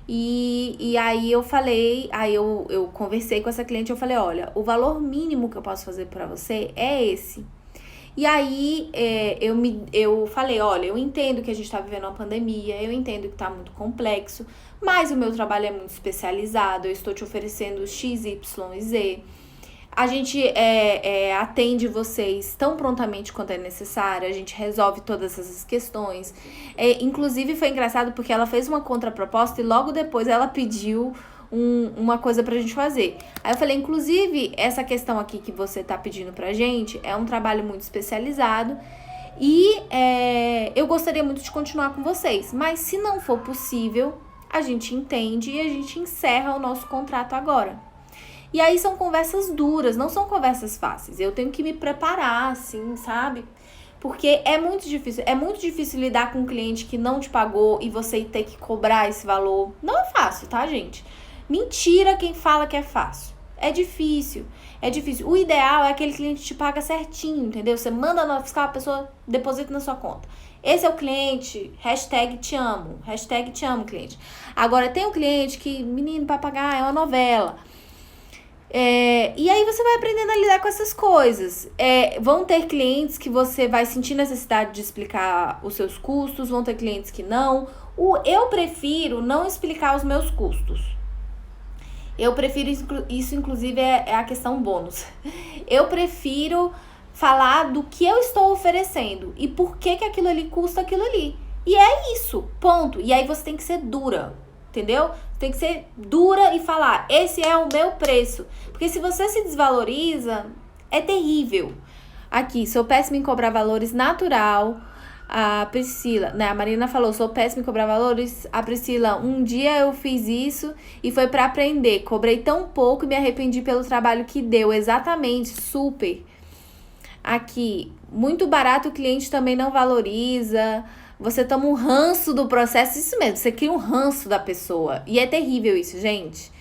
E aí eu falei, eu conversei com essa cliente, eu falei, olha, o valor mínimo que eu posso fazer pra você é esse. E aí eu falei, olha, eu entendo que a gente tá vivendo uma pandemia, eu entendo que tá muito complexo, mas o meu trabalho é muito especializado, eu estou te oferecendo X, Y e Z. A gente atende vocês tão prontamente quanto é necessário, a gente resolve todas essas questões. Inclusive, foi engraçado porque ela fez uma contraproposta e logo depois ela pediu uma coisa pra gente fazer. Aí eu falei, inclusive, essa questão aqui que você tá pedindo pra gente é um trabalho muito especializado e eu gostaria muito de continuar com vocês. Mas se não for possível, a gente entende e a gente encerra o nosso contrato agora. E aí são conversas duras, não são conversas fáceis. Eu tenho que me preparar, assim, sabe? Porque é muito difícil lidar com um cliente que não te pagou e você ter que cobrar esse valor. Não é fácil, tá, gente? Mentira quem fala que é fácil. É difícil. O ideal é aquele cliente que te paga certinho, entendeu? Você manda a nota fiscal, a pessoa deposita na sua conta. Esse é o cliente, #te amo, cliente. Agora, tem um cliente que, menino, pra pagar é uma novela. E aí você vai aprendendo a lidar com essas coisas. Vão ter clientes que você vai sentir necessidade de explicar os seus custos, vão ter clientes que não. Eu prefiro não explicar os meus custos. Eu prefiro isso, inclusive, é a questão bônus. Eu prefiro falar do que eu estou oferecendo e por que aquilo ali custa aquilo ali. E é isso, ponto. E aí você tem que ser dura, entendeu? Tem que ser dura e falar, esse é o meu preço. Porque se você se desvaloriza, é terrível. Aqui, sou péssima em cobrar valores, natural. A Priscila, né? A Marina falou, sou péssima em cobrar valores. A Priscila, um dia eu fiz isso e foi pra aprender. Cobrei tão pouco e me arrependi pelo trabalho que deu. Exatamente, super. Aqui, muito barato, o cliente também não valoriza. Você toma um ranço do processo, isso mesmo, você cria um ranço da pessoa. E é terrível isso, gente.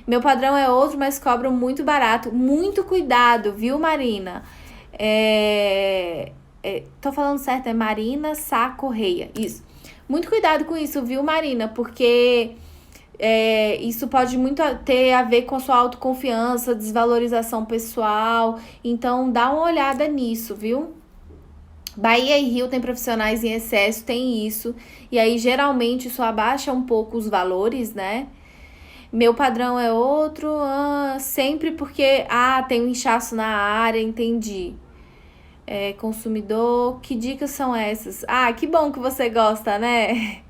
Meu padrão é outro, mas cobro muito barato. Muito cuidado, viu, Marina? Tô falando certo, é Marina Sá Correia. Isso. Muito cuidado com isso, viu, Marina? Porque Isso pode muito ter a ver com sua autoconfiança, desvalorização pessoal. Então, dá uma olhada nisso, viu? Bahia e Rio tem profissionais em excesso, tem isso. E aí, geralmente, isso abaixa um pouco os valores, né? Meu padrão é outro, sempre porque, tem um inchaço na área, entendi. Consumidor, que dicas são essas? Que bom que você gosta, né?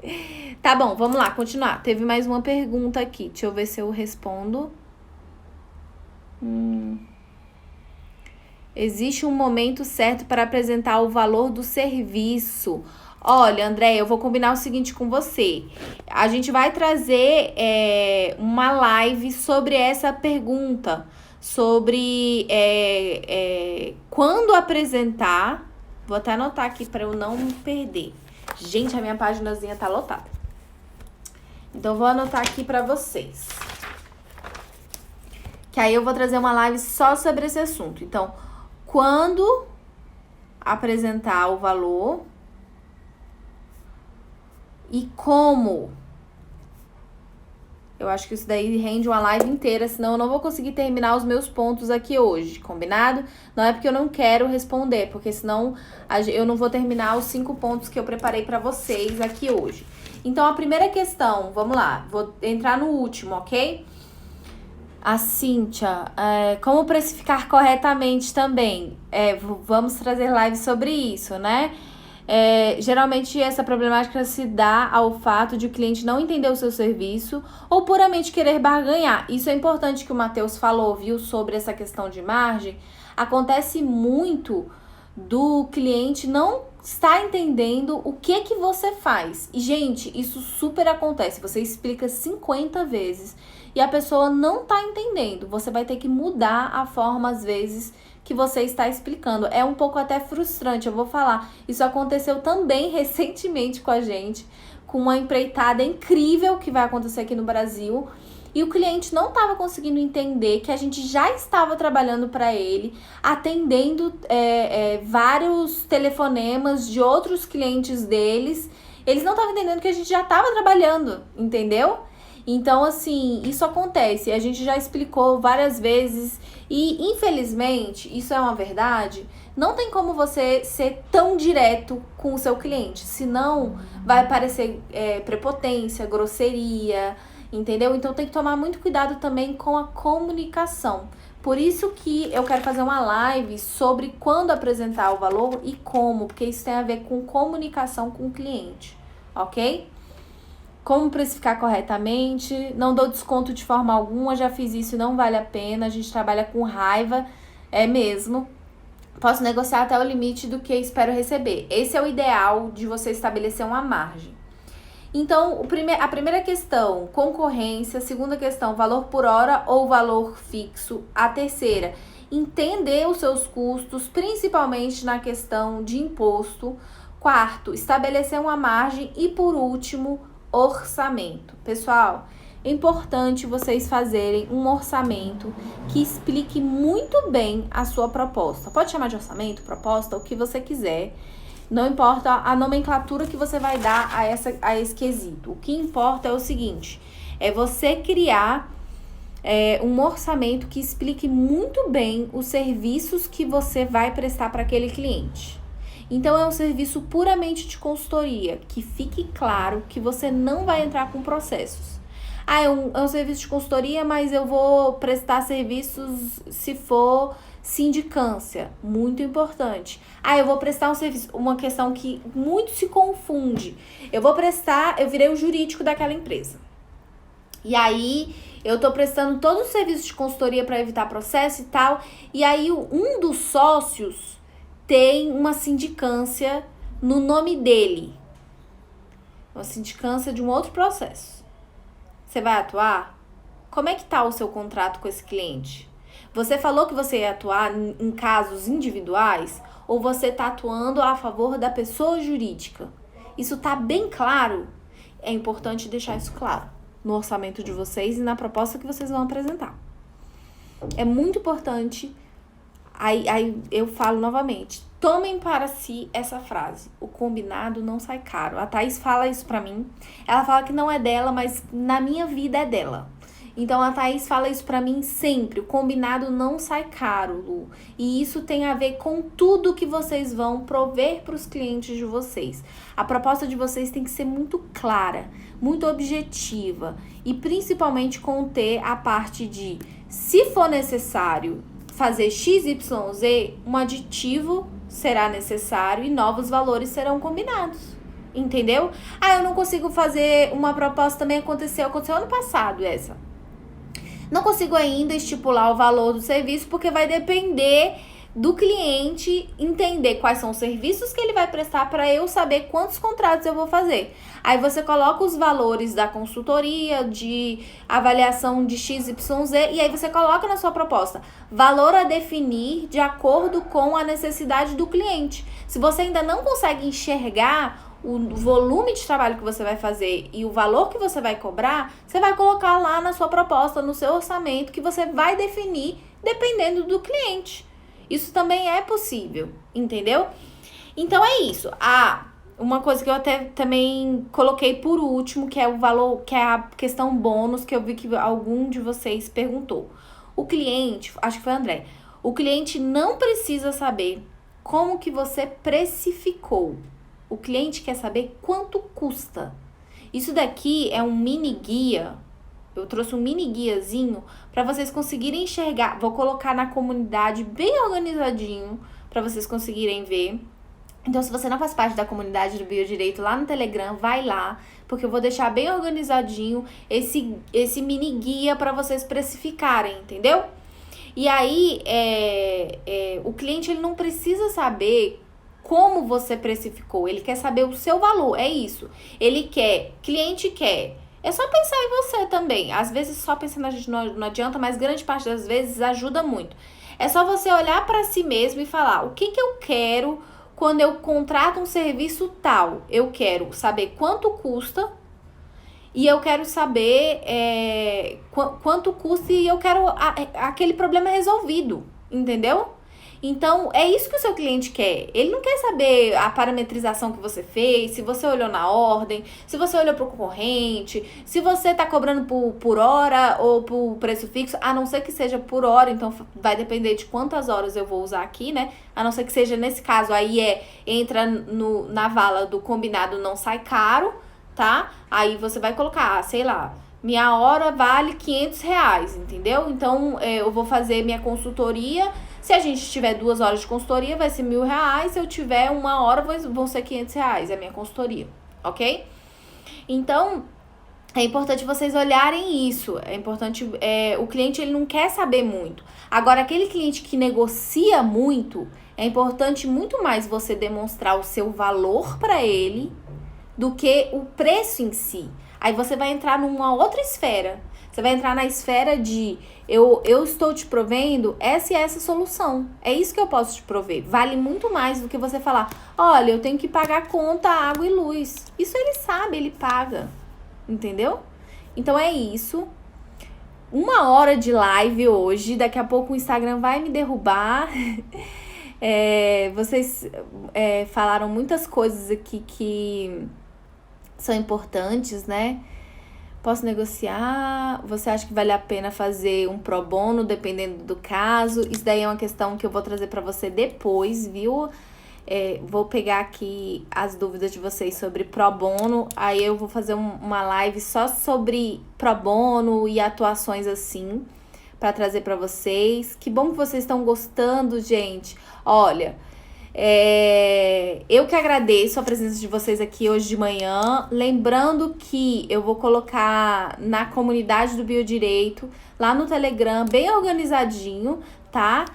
Tá bom, vamos lá, continuar. Teve mais uma pergunta aqui, deixa eu ver se eu respondo. Existe um momento certo para apresentar o valor do serviço? Olha, André, eu vou combinar o seguinte com você. A gente vai trazer uma live sobre essa pergunta. Sobre quando apresentar. Vou até anotar aqui para eu não me perder. Gente, a minha paginazinha tá lotada. Então, vou anotar aqui para vocês. Que aí eu vou trazer uma live só sobre esse assunto. Então, quando apresentar o valor e como. Eu acho que isso daí rende uma live inteira, senão eu não vou conseguir terminar os meus pontos aqui hoje, combinado? Não é porque eu não quero responder, porque senão eu não vou terminar os 5 pontos que eu preparei para vocês aqui hoje. Então, a primeira questão, vamos lá, vou entrar no último, ok? A Cíntia, como precificar corretamente também? Vamos trazer live sobre isso, né? Geralmente essa problemática se dá ao fato de o cliente não entender o seu serviço ou puramente querer barganhar. Isso é importante que o Matheus falou, viu, sobre essa questão de margem. Acontece muito do cliente não estar entendendo o que você faz. E, gente, isso super acontece. Você explica 50 vezes e a pessoa não tá entendendo. Você vai ter que mudar a forma, às vezes, que você está explicando. É um pouco até frustrante, eu vou falar. Isso aconteceu também recentemente com a gente, com uma empreitada incrível que vai acontecer aqui no Brasil. E o cliente não estava conseguindo entender que a gente já estava trabalhando para ele, atendendo vários telefonemas de outros clientes deles. Eles não estavam entendendo que a gente já estava trabalhando, entendeu? Então, assim, isso acontece. A gente já explicou várias vezes e, infelizmente, isso é uma verdade. Não tem como você ser tão direto com o seu cliente, senão vai parecer prepotência, grosseria, entendeu? Então tem que tomar muito cuidado também com a comunicação. Por isso que eu quero fazer uma live sobre quando apresentar o valor e como, porque isso tem a ver com comunicação com o cliente, ok? Como precificar corretamente, não dou desconto de forma alguma, já fiz isso e não vale a pena, a gente trabalha com raiva, é mesmo. Posso negociar até o limite do que espero receber. Esse é o ideal de você estabelecer uma margem. Então, a primeira questão, concorrência. Segunda questão, valor por hora ou valor fixo. A terceira, entender os seus custos, principalmente na questão de imposto. Quarto, estabelecer uma margem. E por último, orçamento. Pessoal, é importante vocês fazerem um orçamento que explique muito bem a sua proposta. Pode chamar de orçamento, proposta, o que você quiser. Não importa a nomenclatura que você vai dar a esse quesito. O que importa é o seguinte, é você criar um orçamento que explique muito bem os serviços que você vai prestar para aquele cliente. Então, é um serviço puramente de consultoria, que fique claro que você não vai entrar com processos. É um serviço de consultoria, mas eu vou prestar serviços se for sindicância, muito importante. Eu vou prestar um serviço, uma questão que muito se confunde. Eu virei o jurídico daquela empresa. E aí, eu tô prestando todo o serviço de consultoria para evitar processo e tal. E aí, um dos sócios tem uma sindicância no nome dele. Uma sindicância de um outro processo. Você vai atuar? Como é que tá o seu contrato com esse cliente? Você falou que você ia atuar em casos individuais ou você tá atuando a favor da pessoa jurídica? Isso tá bem claro? É importante deixar isso claro no orçamento de vocês e na proposta que vocês vão apresentar. É muito importante. Aí eu falo novamente, tomem para si essa frase: o combinado não sai caro. A Thaís fala isso pra mim. Ela fala que não é dela, mas na minha vida é dela. Então a Thaís fala isso pra mim sempre: o combinado não sai caro, Lu. E isso tem a ver com tudo que vocês vão prover pros clientes de vocês. A proposta de vocês tem que ser muito clara, muito objetiva e principalmente conter a parte de, se for necessário fazer XYZ, um aditivo será necessário e novos valores serão combinados. Entendeu? Ah, eu não consigo fazer uma proposta, também aconteceu ano passado essa. Não consigo ainda estipular o valor do serviço, porque vai depender do cliente entender quais são os serviços que ele vai prestar para eu saber quantos contratos eu vou fazer. Aí você coloca os valores da consultoria, de avaliação de XYZ, e aí você coloca na sua proposta valor a definir de acordo com a necessidade do cliente. Se você ainda não consegue enxergar o volume de trabalho que você vai fazer e o valor que você vai cobrar, você vai colocar lá na sua proposta, no seu orçamento, que você vai definir dependendo do cliente. Isso também é possível, entendeu? Então é isso. Uma coisa que eu até também coloquei por último, que é o valor, que é a questão bônus, que eu vi que algum de vocês perguntou. O cliente, acho que foi o André, o cliente não precisa saber como que você precificou. O cliente quer saber quanto custa. Isso daqui é um mini guia. Eu trouxe um mini guiazinho para vocês conseguirem enxergar. Vou colocar na comunidade bem organizadinho para vocês conseguirem ver. Então, se você não faz parte da comunidade do Biodireito lá no Telegram, vai lá, porque eu vou deixar bem organizadinho esse mini guia para vocês precificarem, entendeu? E aí, o cliente ele não precisa saber como você precificou, ele quer saber o seu valor, é isso. Cliente quer. É só pensar em você também. Às vezes só pensar na gente não adianta, mas grande parte das vezes ajuda muito. É só você olhar para si mesmo e falar: o que eu quero quando eu contrato um serviço tal? Eu quero saber quanto custa e eu quero saber quanto custa e eu quero aquele problema resolvido, entendeu? Então, é isso que o seu cliente quer. Ele não quer saber a parametrização que você fez, se você olhou na ordem, se você olhou para o concorrente, se você está cobrando por hora ou por preço fixo, a não ser que seja por hora, então vai depender de quantas horas eu vou usar aqui, né? A não ser que seja nesse caso, aí entra na vala do combinado não sai caro, tá? Aí você vai colocar, sei lá, minha hora vale R$500, entendeu? Então, eu vou fazer minha consultoria. Se a gente tiver 2 horas de consultoria, vai ser R$1.000. Se eu tiver 1 hora, vão ser R$500, a minha consultoria, ok? Então, é importante vocês olharem isso. É importante, o cliente ele não quer saber muito. Agora, aquele cliente que negocia muito, é importante muito mais você demonstrar o seu valor para ele do que o preço em si. Aí você vai entrar numa outra esfera. Você vai entrar na esfera de eu estou te provendo essa e essa solução. É isso que eu posso te prover. Vale muito mais do que você falar: olha, eu tenho que pagar conta, água e luz. Isso ele sabe, ele paga. Entendeu? Então é isso. 1 hora de live hoje. Daqui a pouco o Instagram vai me derrubar. Vocês falaram muitas coisas aqui que são importantes, né? Posso negociar? Você acha que vale a pena fazer um pro bono, dependendo do caso? Isso daí é uma questão que eu vou trazer para você depois, viu? Vou pegar aqui as dúvidas de vocês sobre pro bono. Aí eu vou fazer uma live só sobre pro bono e atuações assim, para trazer para vocês. Que bom que vocês estão gostando, gente. Olha, eu que agradeço a presença de vocês aqui hoje de manhã. Lembrando que eu vou colocar na comunidade do Biodireito, lá no Telegram, bem organizadinho, tá?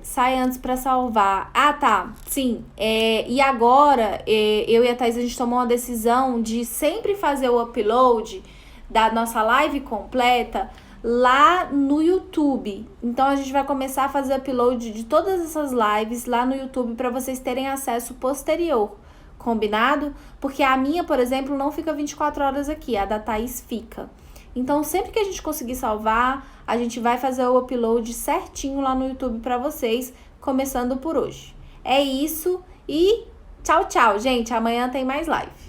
Sai antes pra salvar. Ah, tá, sim. E agora, eu e a Thaís, a gente tomou uma decisão de sempre fazer o upload da nossa live completa lá no YouTube. Então a gente vai começar a fazer upload de todas essas lives lá no YouTube para vocês terem acesso posterior, combinado? Porque a minha, por exemplo, não fica 24 horas aqui, a da Thaís fica. Então sempre que a gente conseguir salvar, a gente vai fazer o upload certinho lá no YouTube para vocês, começando por hoje. É isso e tchau, tchau, gente. Amanhã tem mais live.